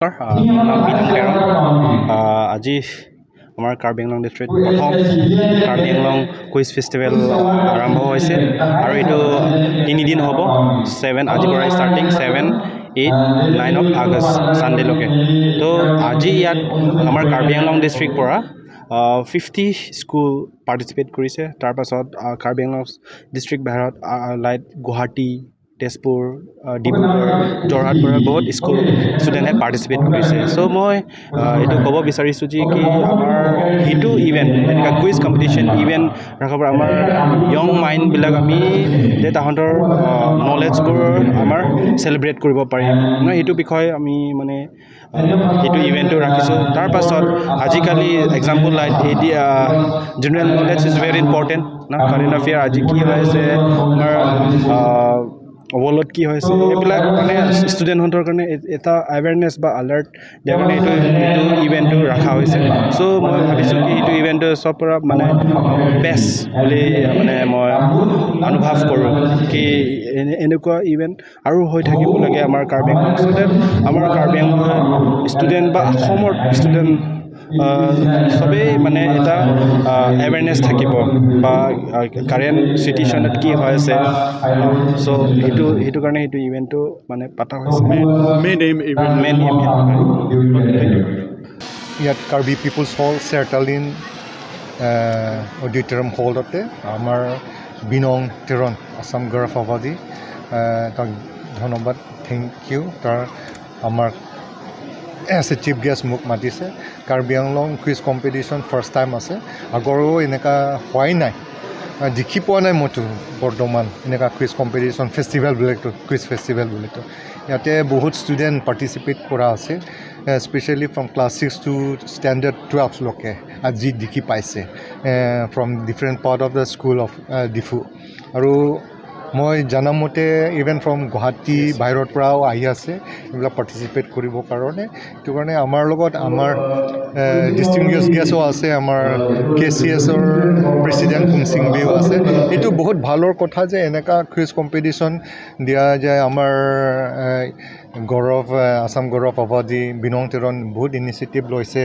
নাম বিনম কেৰম আজি আমাৰ কাৰ্বি আংলং ডিষ্ট্ৰিক্ট প্ৰথম কাৰ্বি আংলং কুইজ ফেষ্টিভেল আৰম্ভ হৈছে আৰু এইটো 3 দিন হ'ব। আজিৰ পৰা ষ্টাৰ্টিং 7, 8, 9 আগষ্ট ছানডেলৈকে। তো আজি ইয়াত আমাৰ কাৰ্বি আংলং ডিষ্ট্ৰিক্ট পৰা 50 স্কুল পাৰ্টিচিপেট কৰিছে। তাৰপাছত কাৰ্বি আংলং ডিষ্ট্ৰিক্ট বাহিৰত লাইক গুৱাহাটী, তেজপুৰ, ডিব্ৰুগড়, যোৰহাট পৰা বহুত স্কুল ষ্টুডেণ্টে পাৰ্টিচিপেট কৰিছে। চ' মই এইটো ক'ব বিচাৰিছোঁ যে কি আমাৰ সেইটো ইভেণ্ট এনেকুৱা কুইজ কম্পিটিশ্যন ইভেণ্ট ৰখাৰ পৰা আমাৰ য়ং মাইণ্ডবিলাক আমি তাহাঁতৰ নলেজবোৰ আমাৰ চেলিব্ৰেট কৰিব পাৰিম ন, সেইটো বিষয়ে আমি মানে সেইটো ইভেণ্টটো ৰাখিছোঁ। তাৰপাছত আজিকালি example like general knowledge is very important না, কাৰেণ্ট এফেয়াৰ আজি কি হৈ আছে আমাৰ ৱৰ্ল্ডত কি হৈছে এইবিলাক মানে ষ্টুডেণ্টহঁতৰ কাৰণে এটা এৱেৰনেছ বা আলাৰ্ট দিয়াৰ কাৰণে এইটো ইভেণ্টটো ৰখা হৈছে। চ' মই ভাবিছোঁ কি এইটো ইভেণ্টটো চব পৰা মানে বেষ্ট বুলি মানে মই অনুভৱ কৰোঁ কি এনেকুৱা ইভেণ্ট আৰু হৈ থাকিব লাগে আমাৰ কাৰ্বি আংলং ষ্টুডেণ্ট, আমাৰ কাৰ্বি আংলং ষ্টুডেণ্ট বা অসমৰ ষ্টুডেণ্ট চবেই মানে এটা এৱেৰনেছ থাকিব বা কাৰেণ্ট চিটুৱেশ্যনত কি হৈ আছে। চ' সেইটো কাৰণে সেইটো ইভেণ্টটো মানে পতা হৈছে মেইন ইভেণ্ট। ইয়াত কাৰ্বি পিপুলছ হল চেৰটালিন অডিটৰিয়াম হলতে আমাৰ বিনং তেৰণ আছাম গৌৰৱাবাদী তাক ধন্যবাদ, থেংক ইউ। তাৰ আমাৰ এজ এ চিফ গেষ্ট মোক মাতিছে। Karbi Anglong quiz competition first time আছে, আগৰো এনেকুৱা হোৱাই নাই, দেখি পোৱা নাই মইতো বৰ্তমান এনেকুৱা কুইজ কম্পিটিশ্যন ফেষ্টিভেল বুলিতো কুইজ ফেষ্টিভেল বুলিতো। ইয়াতে বহুত ষ্টুডেণ্ট পাৰ্টিচিপেট কৰা আছে, specially from class 6 to standard 12লৈকে আজি দেখি পাইছে from different part of the school of Diphu. আৰু মই জানামতে ইভেন ফ্ৰম গুৱাহাটী বাহিৰৰ পৰাও আহি আছে এইবিলাক পাৰ্টিচিপেট কৰিবৰ কাৰণে। সেইটো কাৰণে আমাৰ লগত আমাৰ ডিষ্টিংগুইছ গেছো আছে, আমাৰ KCSৰ প্ৰেচিডেণ্ট কুমচিংবেও আছে। এইটো বহুত ভালৰ কথা যে এনেকুৱা কুইজ কম্পিটিশ্যন দিয়া যায়। আমাৰ আছাম গৌৰৱাবাদী বিনং তেৰণ বহুত ইনিচিয়েটিভ লৈছে।